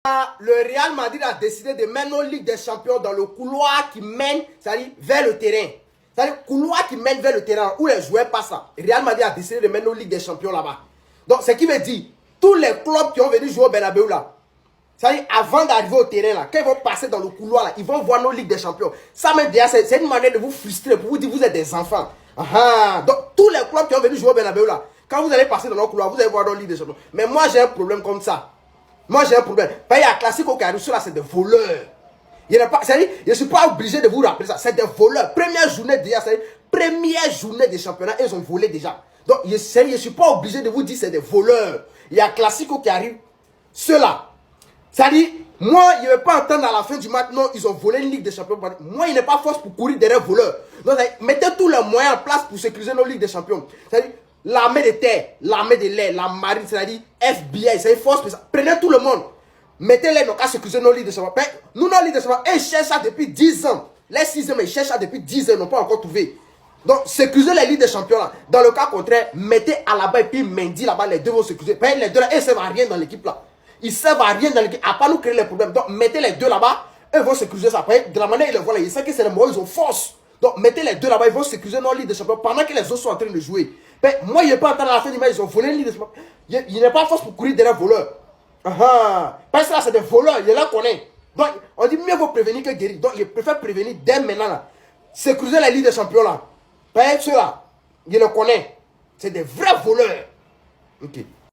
Le Real Madrid a décidé de mettre nos Ligues des Champions dans le couloir qui mène, c'est-à-dire vers le terrain. C'est-à-dire le couloir qui mène vers le terrain où les joueurs passent là. Le Real Madrid a décidé de mettre nos Ligues des Champions là-bas. Donc, ce qui veut dire, tous les clubs qui ont venu jouer au Bernabéu là, c'est-à-dire avant d'arriver au terrain là, quand ils vont passer dans le couloir là, ils vont voir nos Ligues des Champions. Ça même déjà, c'est une manière de vous frustrer pour vous dire que vous êtes des enfants. Donc, tous les clubs qui ont venu jouer au Bernabéu là, quand vous allez passer dans nos couloirs, vous allez voir nos Ligues des Champions. Mais moi, j'ai un problème comme ça. Moi, j'ai un problème. Il y a un classique qui arrive, ceux-là, c'est des voleurs. Je ne suis pas obligé de vous rappeler ça. C'est des voleurs. Première journée déjà, c'est première journée des championnats, ils ont volé déjà. Donc, je ne suis pas obligé de vous dire que c'est des voleurs. Il y a un classique qui arrive, ceux-là. C'est-à-dire, moi, je ne vais pas entendre à la fin du match, non, ils ont volé une Ligue des Champions. Moi, il n'est pas force pour courir derrière voleurs. Donc, mettez tous les moyens en place pour sécuriser nos Ligues des Champions. C'est-à-dire, l'armée de terre, l'armée de l'air, la marine, c'est-à-dire FBI, c'est une force spéciale. Prenez tout le monde. Mettez-les dans le cas de sécuriser nos Ligues des Champions. Nous, nos Ligues des Champions, ils cherchent ça depuis 10 ans. Les 6e, ils cherchent ça depuis 10 ans, ils n'ont pas encore trouvé. Donc, sécuriser les Ligues des Champions là. Dans le cas contraire, mettez à la bas et puis Mendy là-bas, les deux vont sécuriser. Les deux là, ils ne servent à rien dans l'équipe là. Ils ne servent à rien dans l'équipe, à pas nous créer les problèmes. Donc, mettez les deux là-bas, eux vont sécuriser ça. Après, de la manière ils le voient là, ils savent que c'est les mauvais, ils ont force. Donc, mettez les deux là-bas, ils vont sécuriser nos Ligues des Champions pendant que les autres sont en train de jouer. Mais moi, je n'ai pas entendu à la fin du match, ils ont volé une Ligue des Champions. Il n'est pas force pour courir derrière voleurs. Parce que là, c'est des voleurs, il les connaît. Donc, on dit mieux vaut prévenir que guérir. Donc, je préfère prévenir dès maintenant là. Sécuriser la Ligue des Champions là. Parce que ceux-là, je les connais. C'est des vrais voleurs. Ok.